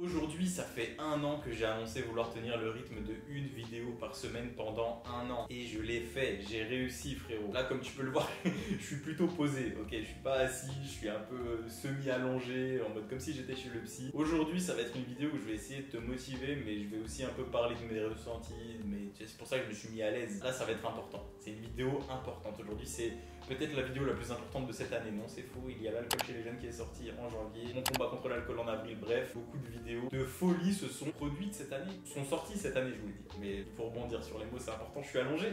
Aujourd'hui, ça fait un an que j'ai annoncé vouloir tenir le rythme de une vidéo par semaine pendant un an. Et je l'ai fait, j'ai réussi frérot. Là, comme tu peux le voir, je suis plutôt posé, ok? Je suis pas assis, je suis un peu semi-allongé, en mode comme si j'étais chez le psy. Aujourd'hui, ça va être une vidéo où je vais essayer de te motiver, mais je vais aussi un peu parler de mes ressentis, mais c'est pour ça que je me suis mis à l'aise. Là, ça va être important. C'est une vidéo importante. Aujourd'hui, c'est peut-être la vidéo la plus importante de cette année. Non, c'est faux, il y a l'alcool chez les jeunes qui est sorti en janvier, mon combat contre l'alcool en avril, bref, beaucoup de vidéos de folie se sont produites cette année, sont sorties cette année, je vous l'ai dit. Mais il faut rebondir sur les mots, c'est important, je suis allongé.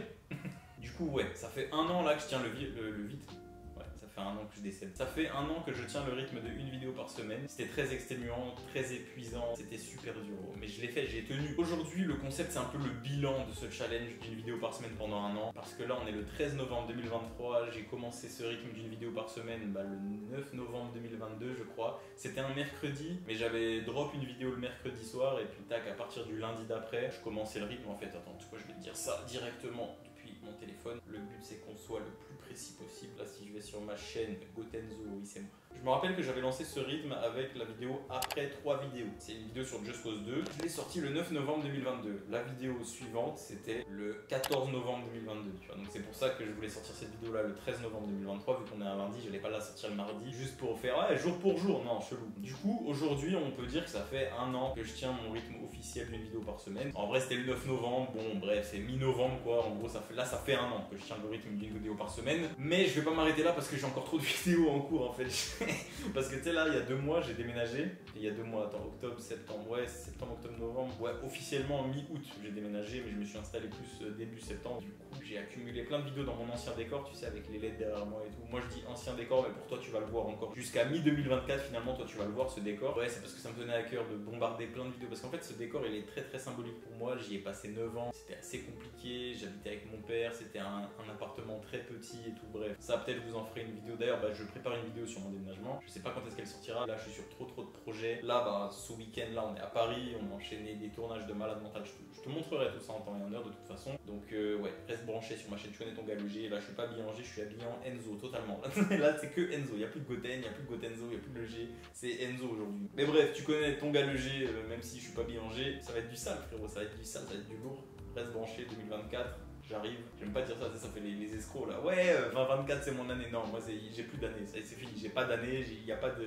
Du coup, ouais, ça fait un an là que je tiens le vide. Ouais, ça fait un an que je décède. Ça fait un an que je tiens le rythme de une vidéo par semaine. C'était très exténuant, très épuisant, c'était super dur. Mais je l'ai fait, j'ai tenu. Aujourd'hui, le concept, c'est un peu le bilan de ce challenge d'une vidéo par semaine pendant un an. Parce que là, on est le 13 novembre 2023. J'ai commencé ce rythme d'une vidéo par semaine le 9 novembre 2022, je crois. C'était un mercredi, mais j'avais drop une vidéo le mercredi soir. Et puis, tac, à partir du lundi d'après, je commençais le rythme. En fait, attends, tu vois, je vais te dire ça directement depuis mon téléphone. Le but, c'est qu'on soit le plus précis possible. Là, si je vais sur ma chaîne Gotenzo, oui, c'est moi. Je me rappelle que j'avais lancé ce rythme avec la vidéo après 3 vidéos. C'est une vidéo sur Just Cause 2. Je l'ai sortie le 9 novembre 2022. La vidéo suivante, c'était le 14 novembre 2022. Tu vois. Donc c'est pour ça que je voulais sortir cette vidéo-là le 13 novembre 2023. Vu qu'on est un lundi, je n'allais pas la sortir le mardi. Juste pour faire, ouais, jour pour jour. Non, chelou. Du coup, aujourd'hui, on peut dire que ça fait un an que je tiens mon rythme officiel d'une vidéo par semaine. En vrai, c'était le 9 novembre. Bon, bref, c'est mi-novembre, quoi. En gros, ça fait un an que je tiens le rythme d'une vidéo par semaine. Mais je vais pas m'arrêter là parce que j'ai encore trop de vidéos en cours, en fait. Parce que tu sais, là, il y a 2 mois, j'ai déménagé. Et il y a 2 mois, attends, octobre, septembre, ouais, septembre, octobre, novembre. Ouais, officiellement mi-août, j'ai déménagé, mais je me suis installé plus début septembre. Du coup, j'ai accumulé plein de vidéos dans mon ancien décor, tu sais, avec les LED derrière moi et tout. Moi, je dis ancien décor, mais pour toi, tu vas le voir encore. Jusqu'à mi-2024, finalement, toi, tu vas le voir, ce décor. Ouais, c'est parce que ça me tenait à cœur de bombarder plein de vidéos. Parce qu'en fait, ce décor, il est très très symbolique pour moi. J'y ai passé 9 ans. C'était assez compliqué. J'habitais avec mon père. C'était un appartement très petit et tout. Bref, ça, peut-être vous en ferez une vidéo. D'ailleurs, je prépare une vidéo sur mon déménagement. Je sais pas quand est-ce qu'elle sortira. Là, je suis sur trop de projets. Là, ce week-end, là, on est à Paris. On a enchaîné des tournages de malade mental. Je te montrerai tout ça en temps et en heure de toute façon. Donc, ouais, reste branché sur ma chaîne. Tu connais ton gars le G. Là, je suis pas habillé en G. Je suis habillé en Enzo totalement. Là, c'est que Enzo. Il n'y a plus de Goten, il n'y a plus de Gotenzo, il n'y a plus de le G. C'est Enzo aujourd'hui. Mais bref, tu connais ton gars le G. Même si je suis pas habillé en G, ça va être du sale, frérot. Ça va être du sale, ça va être du lourd. Reste branché 2024. J'arrive, j'aime pas dire ça, ça fait les escrocs là. Ouais, 2024 c'est mon année. Non, moi j'ai plus d'année, c'est fini, j'ai pas d'année, il n'y a pas de.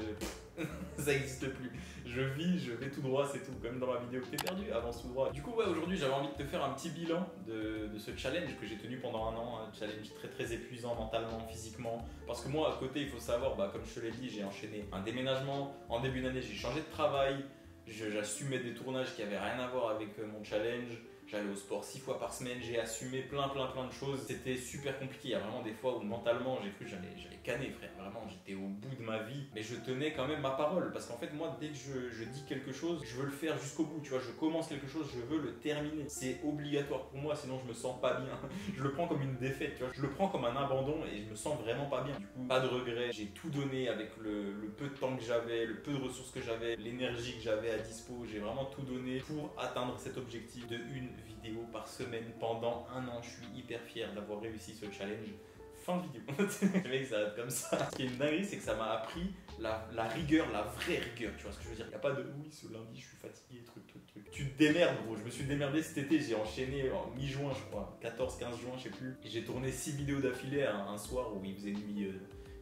Ça existe plus. Je vis, je vais tout droit, c'est tout. Comme dans ma vidéo, t'es perdu, avance tout droit. Du coup, ouais, aujourd'hui j'avais envie de te faire un petit bilan de ce challenge que j'ai tenu pendant un an. Un challenge très épuisant mentalement, physiquement. Parce que moi, à côté, il faut savoir, comme je te l'ai dit, j'ai enchaîné un déménagement. En début d'année, j'ai changé de travail. J'assumais des tournages qui avaient rien à voir avec mon challenge. J'allais au sport 6 fois par semaine, j'ai assumé plein de choses. C'était super compliqué. Il y a vraiment des fois où mentalement j'ai cru que j'allais canner, frère. Vraiment, j'étais au bout de ma vie. Mais je tenais quand même ma parole. Parce qu'en fait, moi, dès que je dis quelque chose, je veux le faire jusqu'au bout. Tu vois, je commence quelque chose, je veux le terminer. C'est obligatoire pour moi, sinon je me sens pas bien. Je le prends comme une défaite, tu vois. Je le prends comme un abandon et je me sens vraiment pas bien. Du coup, pas de regrets. J'ai tout donné avec le peu de temps que j'avais, le peu de ressources que j'avais, l'énergie que j'avais à dispo. J'ai vraiment tout donné pour atteindre cet objectif de une vidéo par semaine pendant un an. Je suis hyper fier d'avoir réussi ce challenge. Fin de vidéo. Le mec, ça va être comme ça. Ce qui est une dinguerie, c'est que ça m'a appris la rigueur, la vraie rigueur. Tu vois ce que je veux dire? Il n'y a pas de oui, ce lundi, je suis fatigué, truc. Tu te démerdes, gros. Je me suis démerdé cet été. J'ai enchaîné en mi-juin, je crois. 14-15 juin, je sais plus. J'ai tourné 6 vidéos d'affilée un soir où il faisait nuit.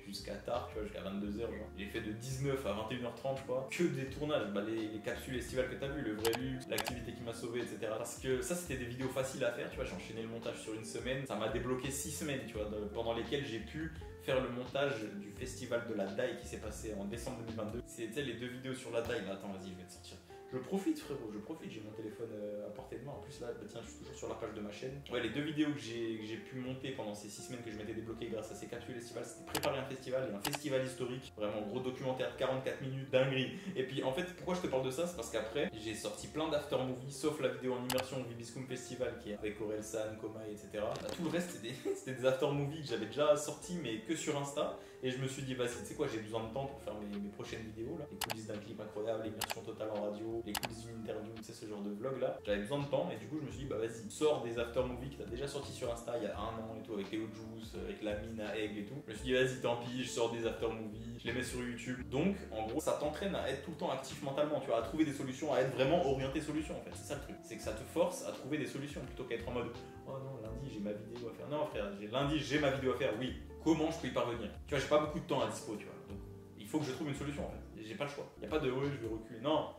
Jusqu'à tard, tu vois, jusqu'à 22h. J'ai fait de 19 à 21h30, je crois, que des tournages, les capsules estivales que t'as vu, le vrai luxe, l'activité qui m'a sauvé, etc. Parce que ça, c'était des vidéos faciles à faire, tu vois, j'ai enchaîné le montage sur une semaine, ça m'a débloqué 6 semaines, tu vois, pendant lesquelles j'ai pu faire le montage du festival de la DAI qui s'est passé en décembre 2022. C'était les 2 vidéos sur la DAI, là, attends, vas-y, je vais te sortir. Je profite, frérot, je profite, j'ai mon téléphone à portée de main. En plus, là, tiens, je suis toujours sur la page de ma chaîne. Ouais, les 2 vidéos que j'ai pu monter pendant ces 6 semaines que je m'étais débloqué grâce à ces capsules estivales, c'était préparer un festival et un festival historique. Vraiment, gros documentaire, 44 minutes, dinguerie. Et puis, en fait, pourquoi je te parle de ça? C'est parce qu'après, j'ai sorti plein d'after movies, sauf la vidéo en immersion au Vibiscum Festival qui est avec Aurel San, Koma, etc. Tout le reste, c'était des after movies que j'avais déjà sortis, mais que sur Insta. Et je me suis dit, vas-y, tu sais quoi, j'ai besoin de temps pour faire mes prochaines vidéos là. Les coulisses d'un clip incroyable, l'immersion totale en radio, les coulisses d'une interview, c'est ce genre de vlog là. J'avais besoin de temps et du coup je me suis dit bah vas-y, sors des after movies que t'as déjà sorti sur Insta il y a un an et tout, avec Théo Juice, avec la mine à Egg et tout. Je me suis dit vas-y tant pis, je sors des after movies, je les mets sur YouTube. Donc en gros ça t'entraîne à être tout le temps actif mentalement, tu vois, à trouver des solutions, à être vraiment orienté solution en fait. C'est ça le truc, c'est que ça te force à trouver des solutions plutôt qu'à être en mode oh non lundi j'ai ma vidéo à faire. Non frère, lundi j'ai ma vidéo à faire, oui. Comment je peux y parvenir? Tu vois, j'ai pas beaucoup de temps à dispo, tu vois. Donc il faut que je trouve une solution en fait. J'ai pas le choix. Il y a pas de ouais je vais reculer. Non.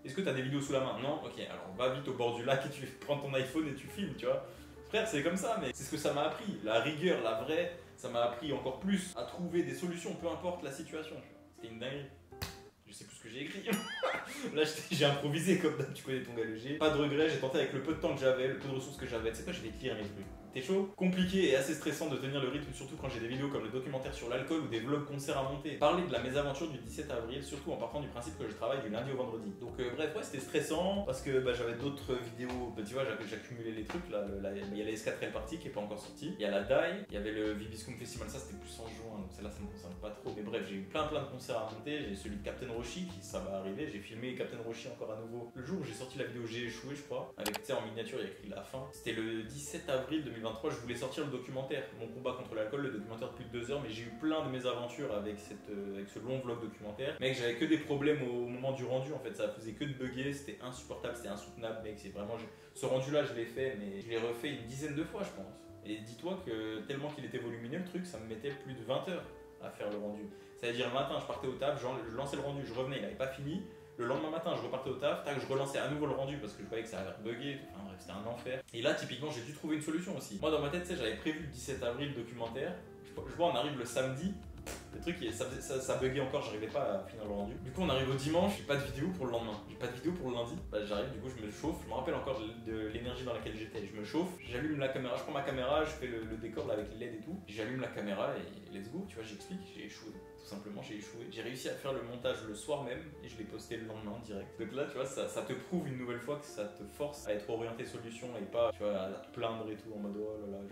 Est-ce que tu as des vidéos sous la main? Non. Ok, alors va vite au bord du lac et tu prends ton iPhone et tu filmes, tu vois. Frère, c'est comme ça, mais c'est ce que ça m'a appris. La rigueur, la vraie, ça m'a appris encore plus à trouver des solutions, peu importe la situation. C'était une dinguerie. Je sais plus ce que j'ai écrit. Là, j'ai improvisé comme d'hab, tu connais ton gars le G. Pas de regret, j'ai tenté avec le peu de temps que j'avais, le peu de ressources que j'avais. Tu sais quoi, je vais écrire mes trucs. T'es chaud? Compliqué et assez stressant de tenir le rythme, surtout quand j'ai des vidéos comme le documentaire sur l'alcool ou des vlogs concerts à monter. Parler de la mésaventure du 17 avril, surtout en partant du principe que je travaille du lundi au vendredi. Donc bref, ouais, c'était stressant parce que j'avais d'autres vidéos. Tu vois, j'accumulais les trucs. Là, il y a la S4L Party qui est pas encore sortie. Il y a la DAI, il y avait le Vibiscum Festival, ça c'était plus en juin, donc celle-là ça me concerne pas trop. Mais bref, j'ai eu plein de concerts à monter. J'ai celui de Captain Roshi qui ça va arriver. J'ai filmé Captain Roshi encore à nouveau le jour où j'ai sorti la vidéo J'ai échoué, je crois. Avec, tu sais, en miniature, il y a écrit la fin. C'était le 17 avril 2023. Je voulais sortir le documentaire, mon combat contre l'alcool, le documentaire de plus de 2 heures, mais j'ai eu plein de mésaventures avec ce long vlog documentaire. Mec, j'avais que des problèmes au moment du rendu, en fait, ça faisait que de bugger, c'était insupportable, c'était insoutenable, mec, c'est vraiment... Ce rendu-là, je l'ai fait, mais je l'ai refait une dizaine de fois, je pense. Et dis-toi que tellement qu'il était volumineux, le truc, ça me mettait plus de 20 heures à faire le rendu. C'est-à-dire, le matin, je partais au taf, je lançais le rendu, je revenais, il n'avait pas fini. Le lendemain matin, je repartais au taf, tac, je relançais à nouveau le rendu parce que je voyais que ça avait bugué, enfin bref, c'était un enfer. Et là, typiquement, j'ai dû trouver une solution aussi. Moi, dans ma tête, tu sais, j'avais prévu le 17 avril documentaire. Je vois, on arrive le samedi, le truc, ça buguait encore, j'arrivais pas à finir le rendu. Du coup, on arrive au dimanche, j'ai pas de vidéo pour le lendemain, j'ai pas de vidéo pour le lundi. J'arrive, du coup, je me chauffe, je me rappelle encore de l'énergie dans laquelle j'étais. Je me chauffe, j'allume la caméra, je prends ma caméra, je fais le décor là avec les LED et tout. J'allume la caméra et let's go, tu vois, j'explique, j'ai échoué. Tout simplement, j'ai échoué. J'ai réussi à faire le montage le soir même et je l'ai posté le lendemain direct. Donc là, tu vois, ça te prouve une nouvelle fois que ça te force à être orienté solution et pas, tu vois, à te plaindre et tout en mode oh là là,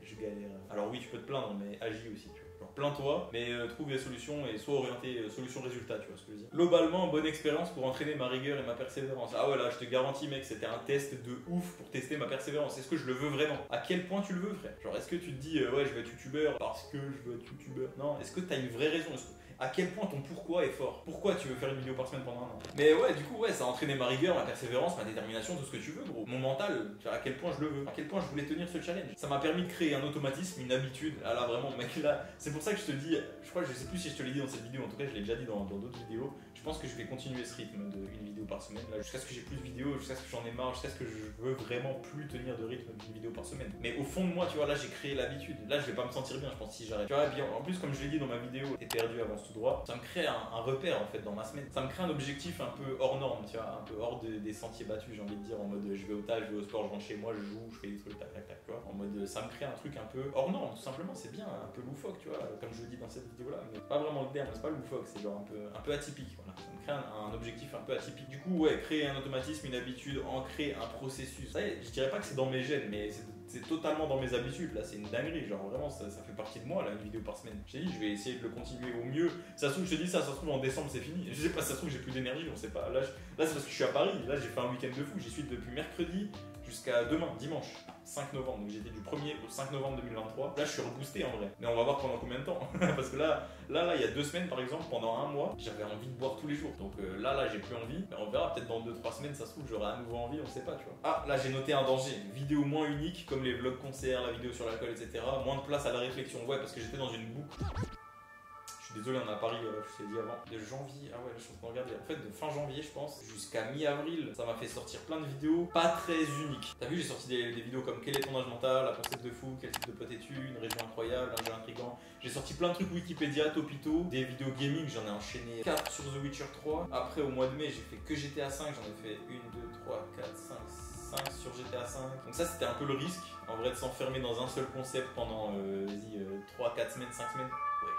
je galère. Alors oui, tu peux te plaindre, mais agis aussi, tu vois. Genre plains-toi, mais trouve des solutions et sois orienté solution-résultat, tu vois ce que je veux dire. Globalement, bonne expérience pour entraîner ma rigueur et ma persévérance. Ah ouais, là, je te garantis, mec, c'était un test de ouf pour tester ma persévérance. Est-ce que je le veux vraiment? À quel point tu le veux, frère? Genre, est-ce que tu te dis, ouais, je vais être youtubeur parce que je veux être youtubeur? Non, est-ce que t'as une vraie raison? À quel point ton pourquoi est fort? Pourquoi tu veux faire une vidéo par semaine pendant un an? Mais ouais, du coup, ouais, ça a entraîné ma rigueur, ma persévérance, ma détermination, tout ce que tu veux, gros. Mon mental, à quel point je le veux, à quel point je voulais tenir ce challenge. Ça m'a permis de créer un automatisme, une habitude. Ah là, vraiment, mec, là, c'est pour ça que je te dis, je crois, je sais plus si je te l'ai dit dans cette vidéo, en tout cas, je l'ai déjà dit dans d'autres vidéos. Je pense que je vais continuer ce rythme d'une vidéo par semaine, là, jusqu'à ce que j'ai plus de vidéos, jusqu'à ce que j'en ai marre, jusqu'à ce que je veux vraiment plus tenir de rythme d'une vidéo par semaine. Mais au fond de moi, tu vois, là, j'ai créé l'habitude. Là, je vais pas me sentir bien, je pense, si j'arrête. Tu vois, bien, en plus, comme je l'ai dit dans ma vidéo, t'es perdu, avance tout droit, ça me crée un repère en fait dans ma semaine. Ça me crée un objectif un peu hors norme, tu vois, un peu hors des sentiers battus, j'ai envie de dire, en mode je vais au taf, je vais au sport, je rentre chez moi, je joue, je fais des trucs, tac, tac, tac, tu vois. En mode ça me crée un truc un peu hors norme, tout simplement, c'est bien, un peu loufoque, tu vois, comme je le dis dans cette vidéo là, mais c'est pas vraiment le terme, c'est pas loufoque, c'est genre un peu atypique, voilà. Ça me crée un objectif un peu atypique. Du coup, ouais, créer un automatisme, une habitude, ancrer un processus. Ça y est, je dirais pas que c'est dans mes gènes, mais c'est totalement dans mes habitudes, là, c'est une dinguerie, genre vraiment, ça fait partie de moi, là, une vidéo par semaine. Je t'ai dit, je vais essayer de le continuer au mieux. Ça se trouve, je te dis ça se trouve en décembre, c'est fini. Je sais pas, ça se trouve, j'ai plus d'énergie, on sait pas. Là c'est parce que je suis à Paris, là, j'ai fait un week-end de fou, j'y suis depuis mercredi jusqu'à demain, dimanche, 5 novembre. Donc j'étais du 1er au 5 novembre 2023. Là, je suis reboosté en vrai. Mais on va voir pendant combien de temps. Parce que là, il y a 2 semaines, par exemple, pendant un mois, j'avais envie de boire tous les jours. Donc là, j'ai plus envie. Mais on verra, peut-être dans 2-3 semaines, ça se trouve, j'aurai à nouveau envie, on sait pas, tu vois. Ah, là, j'ai noté un danger. Vidéo moins unique, comme les vlogs concerts, la vidéo sur l'alcool, etc. Moins de place à la réflexion. Ouais, parce que j'étais dans une boucle. Je suis désolé, on est à Paris, je t'ai dit avant. De janvier, ah ouais, là je suis en train de regarder. En fait, de fin janvier, je pense, jusqu'à mi-avril, ça m'a fait sortir plein de vidéos pas très uniques. T'as vu, j'ai sorti des vidéos comme quel est ton âge mental, la concept de fou, quel type de pote es-tu, une région incroyable, un jeu intriguant. J'ai sorti plein de trucs Wikipédia, Topito, des vidéos gaming, j'en ai enchaîné 4 sur The Witcher 3. Après, au mois de mai, j'ai fait que GTA 5, j'en ai fait 1, 2, 3, 4, 5 sur GTA 5. Donc ça, c'était un peu le risque, en vrai, de s'enfermer dans un seul concept pendant, 3, 4 semaines, 5 semaines. Wesh.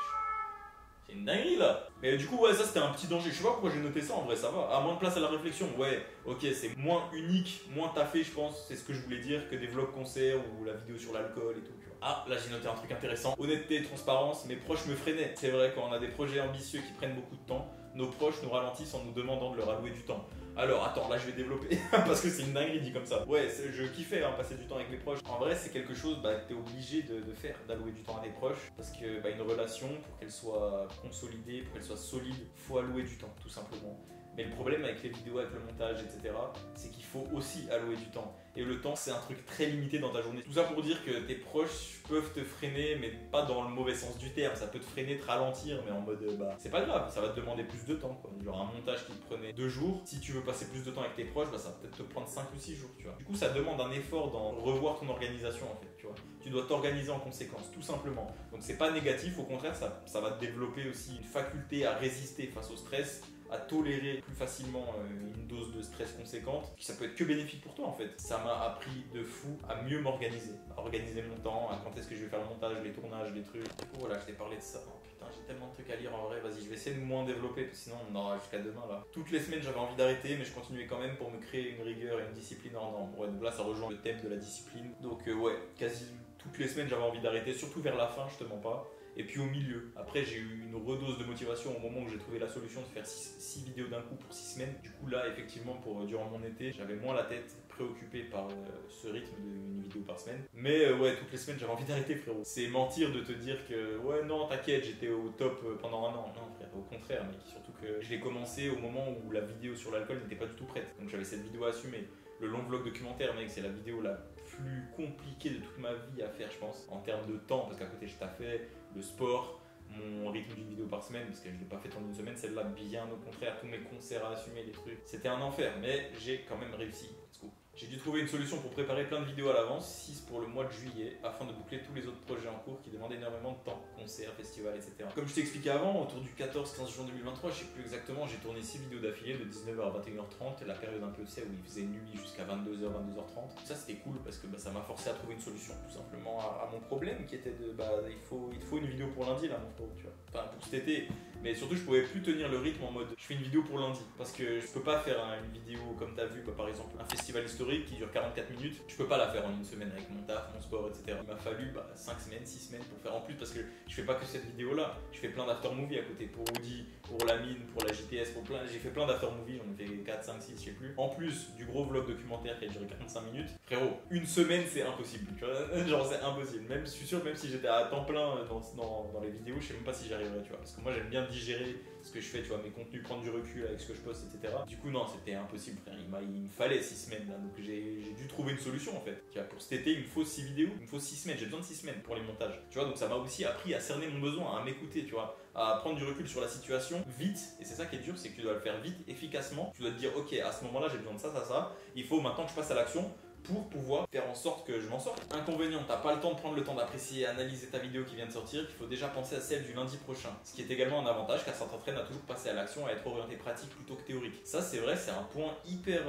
C'est une dinguerie là. Mais du coup ouais, ça c'était un petit danger. Je sais pas pourquoi j'ai noté ça, en vrai ça va. À moins de place à la réflexion, ouais, ok, c'est moins unique, moins taffé, je pense, c'est ce que je voulais dire, que des vlogs concerts ou la vidéo sur l'alcool et tout, tu vois. Ah, là j'ai noté un truc intéressant. Honnêteté, transparence, mes proches me freinaient. C'est vrai, quand on a des projets ambitieux qui prennent beaucoup de temps, nos proches nous ralentissent en nous demandant de leur allouer du temps. Alors attends, là je vais développer parce que c'est une dinguerie dit comme ça. Ouais, je kiffais hein, passer du temps avec mes proches. En vrai, c'est quelque chose que t'es obligé de faire, d'allouer du temps à tes proches parce que une relation, pour qu'elle soit consolidée, pour qu'elle soit solide, faut allouer du temps, tout simplement. Mais le problème avec les vidéos, avec le montage, etc., c'est qu'il faut aussi allouer du temps. Et le temps, c'est un truc très limité dans ta journée. Tout ça pour dire que tes proches peuvent te freiner, mais pas dans le mauvais sens du terme. Ça peut te freiner, te ralentir, mais en mode, c'est pas grave, ça va te demander plus de temps, quoi. Genre un montage qui te prenait 2 jours, si tu veux passer plus de temps avec tes proches, ça va peut-être te prendre 5 ou 6 jours, tu vois. Du coup, ça demande un effort dans revoir ton organisation, en fait, tu vois. Tu dois t'organiser en conséquence, tout simplement. Donc c'est pas négatif, au contraire, ça va te développer aussi une faculté à résister face au stress, à tolérer plus facilement une dose de stress conséquente, ça peut être que bénéfique pour toi en fait. Ça m'a appris de fou à mieux m'organiser, à organiser mon temps, à quand est-ce que je vais faire le montage, les tournages, les trucs. Du coup voilà, je t'ai parlé de ça. Oh, putain, j'ai tellement de trucs à lire en vrai, vas-y, je vais essayer de moins développer, parce que sinon on aura jusqu'à demain là. Toutes les semaines j'avais envie d'arrêter, mais je continuais quand même pour me créer une rigueur et une discipline en ordre. Ouais, donc là ça rejoint le thème de la discipline. Donc ouais, quasi toutes les semaines j'avais envie d'arrêter, surtout vers la fin, je te mens pas. Et puis au milieu, après j'ai eu une redose de motivation au moment où j'ai trouvé la solution de faire 6 vidéos d'un coup pour 6 semaines. Du coup là effectivement durant mon été, j'avais moins la tête préoccupé par ce rythme d'une vidéo par semaine. Mais ouais, toutes les semaines j'avais envie d'arrêter frérot. C'est mentir de te dire que ouais non t'inquiète, j'étais au top pendant un an. Non frère, au contraire mec, surtout que je l'ai commencé au moment où la vidéo sur l'alcool n'était pas du tout prête. Donc j'avais cette vidéo à assumer. Le long vlog documentaire mec, c'est la vidéo la plus compliquée de toute ma vie à faire je pense, en termes de temps, parce qu'à côté je taffais, le sport, mon rythme d'une vidéo par semaine, parce que je ne l'ai pas fait en une semaine, celle-là bien au contraire, tous mes concerts à assumer, des trucs. C'était un enfer, mais j'ai quand même réussi. Let's go. J'ai dû trouver une solution pour préparer plein de vidéos à l'avance, 6 pour le mois de juillet, afin de boucler tous les autres projets en cours qui demandaient énormément de temps, concerts, festivals, etc. Comme je t'ai expliqué avant, autour du 14-15 juin 2023, je sais plus exactement, j'ai tourné 6 vidéos d'affilée de 19h à 21h30, la période un peu, tu sais, où il faisait nuit jusqu'à 22h, 22h30. Ça c'était cool parce que ça m'a forcé à trouver une solution tout simplement à mon problème qui était de, il faut une vidéo pour lundi là mon frérot, tu vois. Enfin pour cet été, mais surtout je pouvais plus tenir le rythme en mode je fais une vidéo pour lundi parce que je peux pas faire une vidéo comme t'as vu, par exemple un festival historique qui dure 44 minutes, je peux pas la faire en une semaine avec mon taf, mon sport, etc. Il m'a fallu 5 semaines, 6 semaines pour faire en plus parce que je fais pas que cette vidéo là, je fais plein d'after movies à côté pour Audi, pour la mine, pour la JTS, pour plein, j'ai fait plein d'after movies, j'en ai fait 4, 5, 6, je sais plus. En plus du gros vlog documentaire qui a duré 45 minutes, frérot, une semaine c'est impossible, tu vois, genre c'est impossible. Même, je suis sûr, même si j'étais à temps plein dans les vidéos, je sais même pas si j'y arriverais, tu vois, parce que moi j'aime bien digérer ce que je fais, tu vois, mes contenus, prendre du recul avec ce que je poste, etc. Du coup non, c'était impossible frère, il me fallait 6 semaines là, donc j'ai dû trouver une solution en fait. Tu vois, pour cet été, il me faut 6 vidéos, il me faut 6 semaines, j'ai besoin de 6 semaines pour les montages. Tu vois, donc ça m'a aussi appris à cerner mon besoin, à m'écouter, tu vois, à prendre du recul sur la situation vite. Et c'est ça qui est dur, c'est que tu dois le faire vite, efficacement. Tu dois te dire, ok, à ce moment-là, j'ai besoin de ça, ça, ça. Il faut maintenant que je passe à l'action pour pouvoir faire en sorte que je m'en sorte. Inconvénient, t'as pas le temps de prendre le temps d'apprécier et analyser ta vidéo qui vient de sortir, il faut déjà penser à celle du lundi prochain. Ce qui est également un avantage car ça t'entraîne à toujours passer à l'action, à être orienté pratique plutôt que théorique. Ça c'est vrai, c'est un point hyper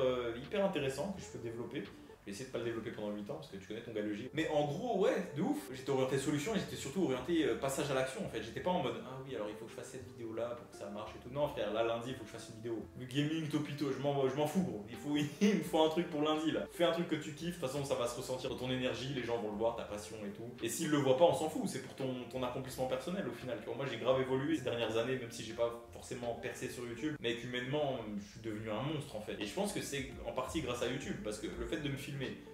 intéressant que je peux développer. Je vais essayer de pas le développer pendant 8 ans parce que tu connais ton gars logique. Mais en gros, ouais, de ouf. J'étais orienté solution et j'étais surtout orienté passage à l'action en fait. J'étais pas en mode ah oui, alors il faut que je fasse cette vidéo là pour que ça marche et tout. Non, frère, là lundi, il faut que je fasse une vidéo. Le gaming, topito, je m'en fous, gros. Il me faut un truc pour lundi là. Fais un truc que tu kiffes, de toute façon, ça va se ressentir dans ton énergie, les gens vont le voir, ta passion et tout. Et s'ils le voient pas, on s'en fout. C'est pour ton accomplissement personnel au final. Tu vois, moi j'ai grave évolué ces dernières années, même si j'ai pas forcément percé sur YouTube, mais humainement, je suis devenu un monstre en fait. Et je pense que c'est en partie grâce à YouTube parce que le fait de me filmer,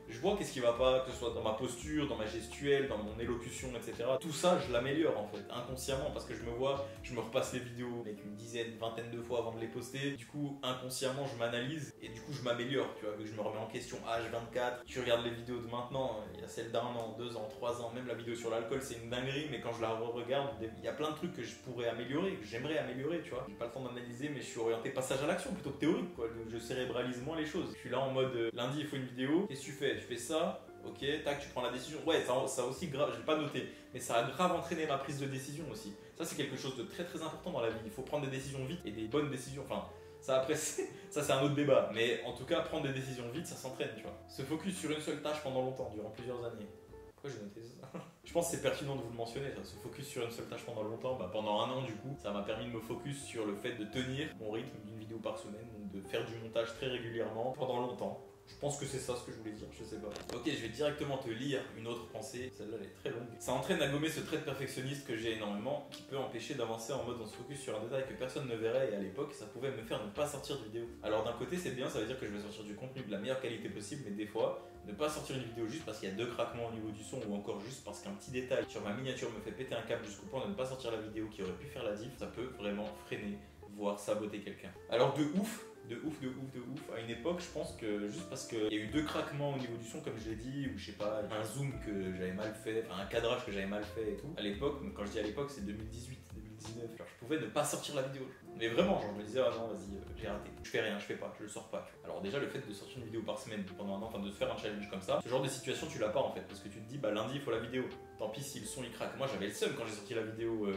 je vois qu'est-ce qui va pas, que ce soit dans ma posture, dans ma gestuelle, dans mon élocution, etc. Tout ça, je l'améliore en fait, inconsciemment, parce que je me vois, je me repasse les vidéos avec une dizaine, vingtaine de fois avant de les poster. Du coup, inconsciemment, je m'analyse et du coup, je m'améliore, tu vois, que je me remets en question H24. Tu regardes les vidéos de maintenant, il y a celle d'un an, 2 ans, 3 ans, même la vidéo sur l'alcool, c'est une dinguerie, mais quand je la regarde, il y a plein de trucs que je pourrais améliorer, que j'aimerais améliorer, tu vois. J'ai pas le temps d'analyser, mais je suis orienté passage à l'action plutôt que théorique, quoi. Donc, je cérébralise moins les choses. Je suis là en mode lundi, il faut une vidéo, qu'est-ce que tu fais? Tu fais ça. Ok, tac, tu prends la décision. Ouais, ça aussi grave, je l'ai pas noté, mais ça a grave entraîné ma prise de décision aussi. Ça, c'est quelque chose de très très important dans la vie. Il faut prendre des décisions vite et des bonnes décisions. Enfin, ça après, ça c'est un autre débat. Mais en tout cas, prendre des décisions vite, ça s'entraîne, tu vois. Se focus sur une seule tâche pendant longtemps, durant plusieurs années. Pourquoi j'ai noté ça? Je pense que c'est pertinent de vous le mentionner, ça. Se focus sur une seule tâche pendant longtemps. Pendant un an, du coup, ça m'a permis de me focus sur le fait de tenir mon rythme d'une vidéo par semaine, donc de faire du montage très régulièrement pendant longtemps. Je pense que c'est ça ce que je voulais dire, je sais pas. Ok, je vais directement te lire une autre pensée, celle-là elle est très longue. Ça entraîne à gommer ce trait de perfectionniste que j'ai énormément, qui peut empêcher d'avancer en mode on se focus sur un détail que personne ne verrait, et à l'époque ça pouvait me faire ne pas sortir de vidéo. Alors d'un côté c'est bien, ça veut dire que je vais sortir du contenu de la meilleure qualité possible, mais des fois, ne pas sortir une vidéo juste parce qu'il y a 2 craquements au niveau du son, ou encore juste parce qu'un petit détail sur ma miniature me fait péter un câble jusqu'au point de ne pas sortir la vidéo qui aurait pu faire la diff, ça peut vraiment freiner, voire saboter quelqu'un. Alors de ouf, à une époque, je pense que juste parce qu'il y a eu 2 craquements au niveau du son, comme je l'ai dit, ou je sais pas, un zoom que j'avais mal fait, enfin un cadrage que j'avais mal fait et tout. À l'époque, quand je dis à l'époque, c'est 2018, 2019. Alors je pouvais ne pas sortir la vidéo. Mais vraiment, genre je me disais, ah non, vas-y, j'ai raté. Je fais rien, je fais pas, je le sors pas. Alors déjà, le fait de sortir une vidéo par semaine pendant un an, enfin de se faire un challenge comme ça, ce genre de situation, tu l'as pas en fait, parce que tu te dis, bah lundi, il faut la vidéo. Tant pis si le son il craque. Moi, j'avais le seum quand j'ai sorti la vidéo.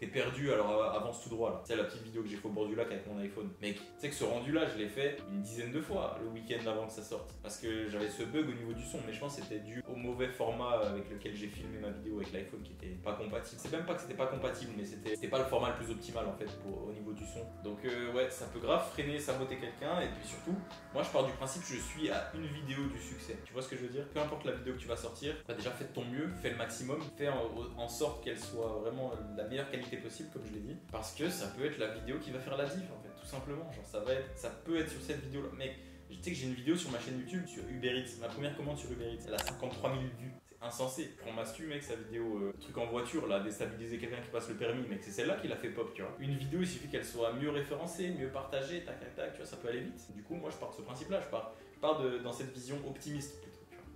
T'es perdu, alors avance tout droit là. C'est la petite vidéo que j'ai fait au bord du lac avec mon iPhone. Mec, tu sais que ce rendu là, je l'ai fait une dizaine de fois le week-end avant que ça sorte. Parce que j'avais ce bug au niveau du son, mais je pense que c'était dû au mauvais format avec lequel j'ai filmé ma vidéo avec l'iPhone qui était pas compatible. C'est même pas que c'était pas compatible, mais c'était pas le format le plus optimal en fait au niveau du son. Donc ouais, ça peut grave freiner, saboter quelqu'un. Et puis surtout, moi je pars du principe que je suis à une vidéo du succès. Tu vois ce que je veux dire? Peu importe la vidéo que tu vas sortir, bah déjà fais de ton mieux, fais le maximum, fais en sorte qu'elle soit vraiment la meilleure qualité possible, comme je l'ai dit, parce que ça peut être la vidéo qui va faire la diff en fait, tout simplement. Genre ça peut être sur cette vidéo là. Mec, tu sais que j'ai une vidéo sur ma chaîne YouTube sur Uber Eats, ma première commande sur Uber Eats, elle a 53 000 vues. C'est insensé. Prends Mastu, mec, sa vidéo truc en voiture là, déstabiliser quelqu'un qui passe le permis, mec, c'est celle-là qui l'a fait pop, tu vois. Une vidéo, il suffit qu'elle soit mieux référencée, mieux partagée, tac tac tac, tu vois, ça peut aller vite. Du coup, moi je pars de ce principe là, je pars dans cette vision optimiste.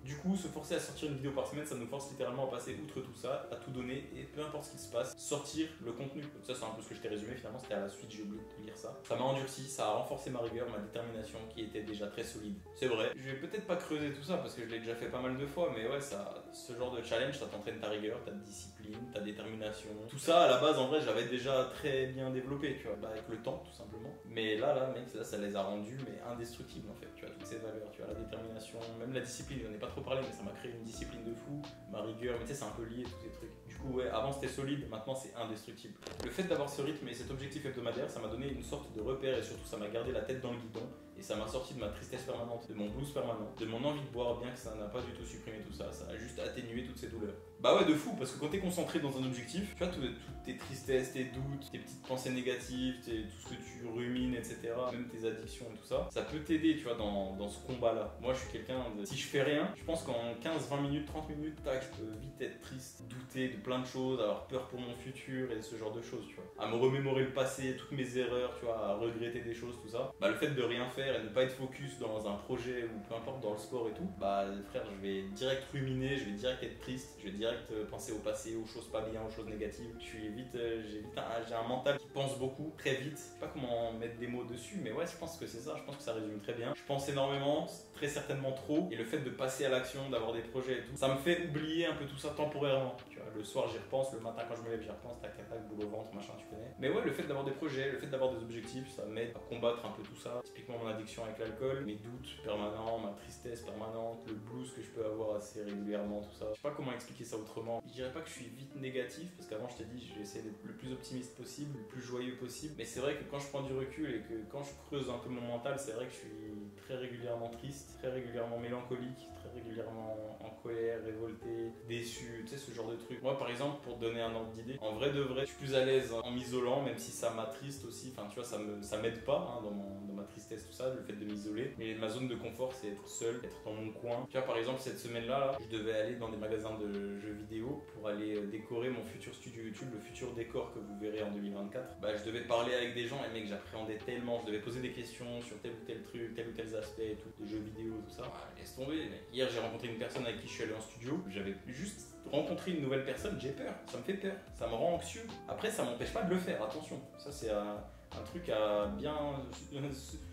Du coup, se forcer à sortir une vidéo par semaine, ça nous force littéralement à passer outre tout ça, à tout donner, et peu importe ce qui se passe, sortir le contenu. Donc ça, c'est un peu ce que je t'ai résumé finalement, c'était à la suite, j'ai oublié de te lire ça. Ça m'a endurci, ça a renforcé ma rigueur, ma détermination qui était déjà très solide. C'est vrai, je vais peut-être pas creuser tout ça parce que je l'ai déjà fait pas mal de fois, mais ouais, ce genre de challenge, ça t'entraîne ta rigueur, ta discipline, ta détermination. Tout ça, à la base, en vrai, j'avais déjà très bien développé, tu vois, avec le temps, tout simplement. Mais là, mec, ça les a rendus, mais indestructibles en fait, tu vois, toutes ces valeurs, tu vois, la détermination, même la discipline, on n'est pas trop parlé, mais ça m'a créé une discipline de fou, ma rigueur, mais tu sais, c'est un peu lié tous ces trucs. Du coup, ouais, avant c'était solide, maintenant c'est indestructible. Le fait d'avoir ce rythme et cet objectif hebdomadaire, ça m'a donné une sorte de repère et surtout ça m'a gardé la tête dans le guidon et ça m'a sorti de ma tristesse permanente, de mon blues permanent, de mon envie de boire, bien que ça n'a pas du tout supprimé tout ça, ça a juste atténué toutes ces douleurs. Bah ouais, de fou, parce que quand t'es concentré dans un objectif, tu vois, toutes tes tristesses, tes doutes, tes petites pensées négatives, tout ce que tu rumines, etc., même tes addictions et tout ça, ça peut t'aider, tu vois, dans ce combat-là. Moi, je suis quelqu'un de... Si je fais rien, je pense qu'en 15, 20 minutes, 30 minutes, tac, je peux vite être triste, douter de plein de choses, avoir peur pour mon futur et ce genre de choses, tu vois. À me remémorer le passé, toutes mes erreurs, tu vois, à regretter des choses, tout ça. Bah, le fait de rien faire et de ne pas être focus dans un projet ou peu importe dans le sport et tout, bah, frère, je vais direct ruminer, je vais direct être triste, je vais direct penser au passé, aux choses pas bien, aux choses négatives. J'ai un mental qui pense beaucoup, très vite. Je sais pas comment mettre des mots dessus, mais ouais, je pense que c'est ça, je pense que ça résume très bien. Je pense énormément, très certainement trop, et le fait de passer à l'action, d'avoir des projets et tout, ça me fait oublier un peu tout ça temporairement. Tu vois, le soir j'y repense, le matin quand je me lève j'y repense, tac tac tac, boule au ventre, machin, tu connais. Mais ouais, le fait d'avoir des projets, le fait d'avoir des objectifs, ça m'aide à combattre un peu tout ça. Typiquement mon addiction avec l'alcool, mes doutes permanents, ma tristesse permanente, le blues que je peux avoir assez régulièrement, tout ça. Je sais pas comment expliquer ça autrement. Je dirais pas que je suis vite négatif, parce qu'avant je t'ai dit, je vais essayer d'être le plus optimiste possible, le plus joyeux possible. Mais c'est vrai que quand je prends du recul et que quand je creuse un peu mon mental, c'est vrai que je suis très régulièrement triste, très régulièrement mélancolique, très régulièrement en colère, révolté, déçu, tu sais, ce genre de truc. Moi par exemple, pour te donner un ordre d'idée, en vrai de vrai, je suis plus à l'aise en m'isolant, même si ça m'attriste aussi, enfin tu vois, ça m'aide pas hein, dans ma tristesse, tout ça, le fait de m'isoler. Mais ma zone de confort, c'est être seul, être dans mon coin. Tu vois, par exemple, cette semaine-là, je devais aller dans des magasins de jeux vidéo pour aller décorer mon futur studio YouTube, le futur décor que vous verrez en 2024. Bah, je devais parler avec des gens et mec, j'appréhendais tellement, je devais poser des questions sur tel ou tel truc, tel ou tel aspect et tout, des jeux vidéo, tout ça. Ouais, laisse tomber, mec. Hier, j'ai rencontré une personne avec qui je suis allé en studio, j'avais juste rencontré une nouvelle personne, j'ai peur, ça me fait peur, ça me rend anxieux. Après, ça m'empêche pas de le faire, attention. Ça, c'est un truc à bien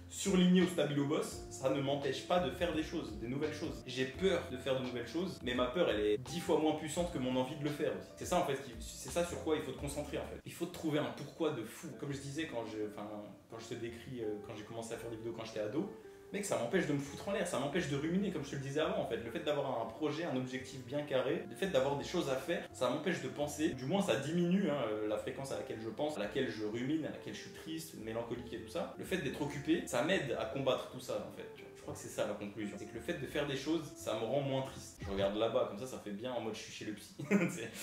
surligner au stabilo boss, ça ne m'empêche pas de faire des choses, des nouvelles choses. J'ai peur de faire de nouvelles choses, mais ma peur elle est 10 fois moins puissante que mon envie de le faire aussi. C'est ça en fait, c'est ça sur quoi il faut te concentrer en fait. Il faut te trouver un pourquoi de fou. Comme je disais quand je te décris, quand j'ai commencé à faire des vidéos quand j'étais ado, mec, ça m'empêche de me foutre en l'air, ça m'empêche de ruminer, comme je te le disais avant en fait. Le fait d'avoir un projet, un objectif bien carré, le fait d'avoir des choses à faire, ça m'empêche de penser, du moins ça diminue la fréquence à laquelle je pense, à laquelle je rumine, à laquelle je suis triste, mélancolique et tout ça. Le fait d'être occupé, ça m'aide à combattre tout ça en fait. Tu vois. Je crois que c'est ça la conclusion. C'est que le fait de faire des choses, ça me rend moins triste. Je regarde là-bas, comme ça fait bien en mode je suis chez le psy.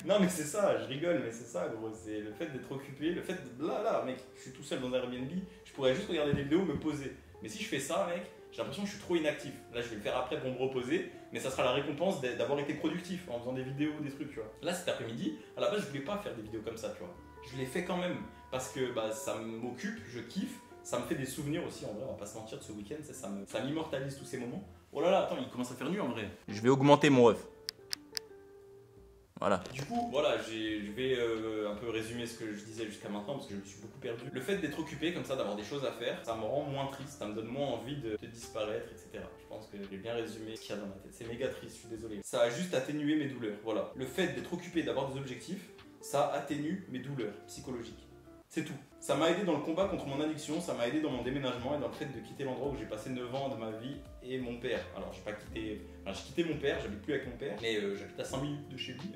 Non mais c'est ça, je rigole, mais c'est ça gros. C'est le fait d'être occupé, le fait de... Là, mec, je suis tout seul dans un Airbnb, je pourrais juste regarder des vidéos, me poser. Mais si je fais ça, mec, j'ai l'impression que je suis trop inactif. Là, je vais le faire après pour me reposer, mais ça sera la récompense d'avoir été productif en faisant des vidéos, des trucs, tu vois. Là, cet après-midi, à la base, je voulais pas faire des vidéos comme ça, tu vois. Je l'ai fait quand même, parce que bah, ça m'occupe, je kiffe, ça me fait des souvenirs aussi, en vrai, on va pas se mentir, de ce week-end, ça m'immortalise tous ces moments. Oh là là, attends, il commence à faire nuit en vrai. Je vais augmenter mon ref. Voilà. Du coup, voilà, je vais un peu résumer ce que je disais jusqu'à maintenant parce que je me suis beaucoup perdu. Le fait d'être occupé comme ça, d'avoir des choses à faire, ça me rend moins triste, ça me donne moins envie de disparaître, etc. Je pense que j'ai bien résumé ce qu'il y a dans ma tête. C'est méga triste, je suis désolé. Ça a juste atténué mes douleurs, voilà. Le fait d'être occupé, d'avoir des objectifs, ça atténue mes douleurs psychologiques. C'est tout. Ça m'a aidé dans le combat contre mon addiction, ça m'a aidé dans mon déménagement et dans le fait de quitter l'endroit où j'ai passé 9 ans de ma vie et mon père. Alors j'ai pas quitté, j'ai quitté mon père, j'habite plus avec mon père, mais j'habite à 5 minutes de chez lui.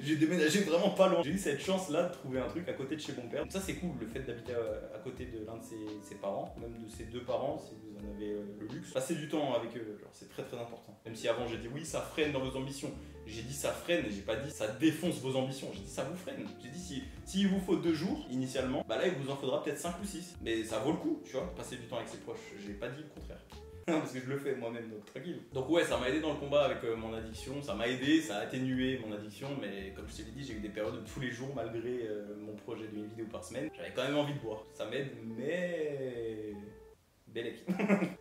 J'ai déménagé vraiment pas loin. J'ai eu cette chance là de trouver un truc à côté de chez mon père. Donc ça c'est cool, le fait d'habiter à côté de l'un de ses parents, même de ses deux parents si vous en avez le luxe. Passer du temps avec eux, c'est très très important. Même si avant j'ai dit oui ça freine dans vos ambitions. J'ai dit ça freine et j'ai pas dit ça défonce vos ambitions. J'ai dit ça vous freine. J'ai dit si il vous faut 2 jours initialement, bah là il vous en faudra peut-être 5 ou 6. Mais ça vaut le coup, tu vois, passer du temps avec ses proches. J'ai pas dit le contraire. Parce que je le fais moi-même, donc tranquille. Donc ouais, ça m'a aidé dans le combat avec mon addiction, ça m'a aidé, ça a atténué mon addiction, mais comme je te l'ai dit, j'ai eu des périodes de tous les jours malgré mon projet d'une vidéo par semaine. J'avais quand même envie de boire. Ça m'aide, mais... Bellec.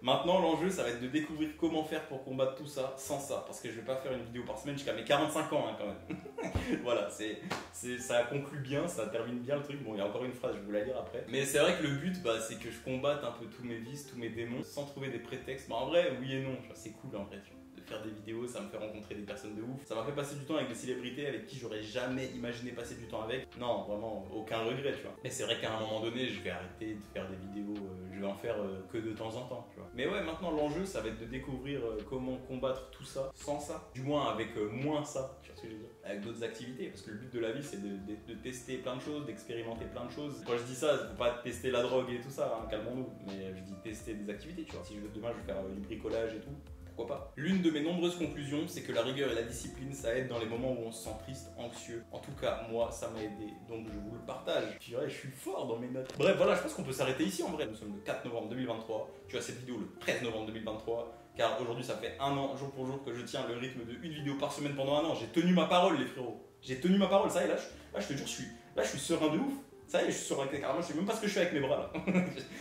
Maintenant, l'enjeu, ça va être de découvrir comment faire pour combattre tout ça sans ça. Parce que je vais pas faire une vidéo par semaine jusqu'à mes 45 ans, hein, quand même. Voilà, ça conclut bien, ça termine bien le truc. Bon, il y a encore une phrase, je vais vous la lire après. Mais c'est vrai que le but, bah, c'est que je combatte un peu tous mes vices, tous mes démons, sans trouver des prétextes. Mais en vrai, oui et non, c'est cool en vrai, tu vois. De faire des vidéos, ça me fait rencontrer des personnes de ouf. Ça m'a fait passer du temps avec des célébrités avec qui j'aurais jamais imaginé passer du temps avec. Non, vraiment, aucun regret, tu vois. Mais c'est vrai qu'à un moment donné, je vais arrêter de faire des vidéos, je vais en faire que de temps en temps, tu vois. Mais ouais, maintenant, l'enjeu, ça va être de découvrir comment combattre tout ça sans ça. Du moins avec moins ça, tu vois ce que je veux dire. Avec d'autres activités, parce que le but de la vie, c'est de tester plein de choses, d'expérimenter plein de choses. Quand je dis ça, faut pas tester la drogue et tout ça, hein, calmons-nous. Mais je dis tester des activités, tu vois. Si demain, je vais faire du bricolage et tout. Pourquoi pas. L'une de mes nombreuses conclusions, c'est que la rigueur et la discipline, ça aide dans les moments où on se sent triste, anxieux. En tout cas, moi, ça m'a aidé, donc je vous le partage. Je dirais, je suis fort dans mes notes. Bref, voilà, je pense qu'on peut s'arrêter ici en vrai. Nous sommes le 4 novembre 2023. Tu as cette vidéo le 13 novembre 2023. Car aujourd'hui, ça fait 1 an, jour pour jour, que je tiens le rythme de une vidéo par semaine pendant 1 an. J'ai tenu ma parole, les frérots. J'ai tenu ma parole, ça y est, là, je te jure, je suis serein de ouf. Ça y est, je suis sur carrément, je sais même pas ce que je fais avec mes bras là.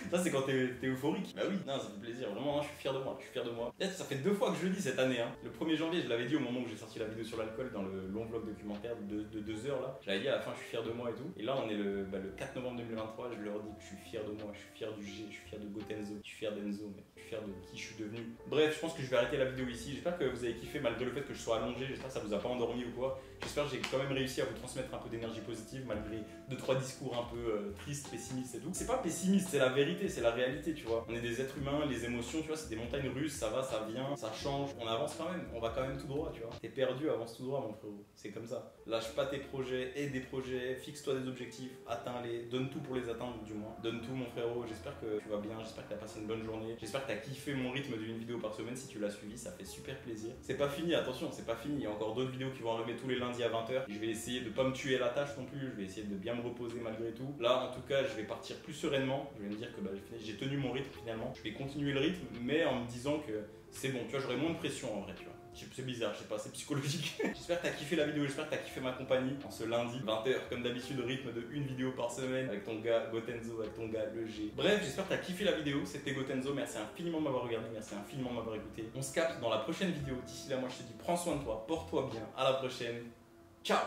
Ça, c'est quand t'es euphorique. Bah oui, non, ça fait plaisir. Vraiment, hein, je suis fier de moi. Je suis fier de moi. Ça fait 2 fois que je le dis cette année. Hein. Le 1er janvier, je l'avais dit au moment où j'ai sorti la vidéo sur l'alcool dans le long vlog documentaire de 2 heures là. J'avais dit à la fin, je suis fier de moi et tout. Et là, on est le 4 novembre 2023. Je leur dis que je suis fier de moi. Je suis fier du G. Je suis fier de Gotenzo. Je suis fier d'Enzo. Je suis fier de qui je suis devenu. Bref, je pense que je vais arrêter la vidéo ici. J'espère que vous avez kiffé malgré le fait que je sois allongé. J'espère que ça vous a pas endormi ou quoi. J'espère que j'ai quand même réussi à vous transmettre un peu d'énergie positive malgré 2-3 discours un peu tristes, pessimistes et tout. C'est pas pessimiste, c'est la vérité, c'est la réalité, tu vois. On est des êtres humains, les émotions, tu vois, c'est des montagnes russes, ça va, ça vient, ça change. On avance quand même, on va quand même tout droit, tu vois. T'es perdu, avance tout droit, mon frérot. C'est comme ça. Lâche pas tes projets, aie des projets, fixe-toi des objectifs, atteins-les, donne tout pour les atteindre, du moins. Donne tout, mon frérot. J'espère que tu vas bien, j'espère que t'as passé une bonne journée. J'espère que t'as kiffé mon rythme d'une vidéo par semaine. Si tu l'as suivi, ça fait super plaisir. C'est pas fini, attention, c'est pas fini. Il y a encore d'autres vidéos qui vont arriver tous les lundis à 20h. Je vais essayer de pas me tuer à la tâche non plus. Je vais essayer de bien me reposer malgré tout. Là, en tout cas, je vais partir plus sereinement. Je vais me dire que j'ai tenu mon rythme finalement. Je vais continuer le rythme, mais en me disant que c'est bon. Tu vois, j'aurai moins de pression en vrai, tu vois. C'est bizarre, je sais pas, c'est psychologique. J'espère que t'as kiffé la vidéo, j'espère que t'as kiffé ma compagnie en ce lundi, 20h, comme d'habitude, rythme de une vidéo par semaine avec ton gars Gotenzo, avec ton gars le G. Bref, j'espère que t'as kiffé la vidéo, c'était Gotenzo, merci infiniment de m'avoir regardé, merci infiniment de m'avoir écouté. On se capte dans la prochaine vidéo, d'ici là, moi je te dis, prends soin de toi, porte-toi bien, à la prochaine, ciao.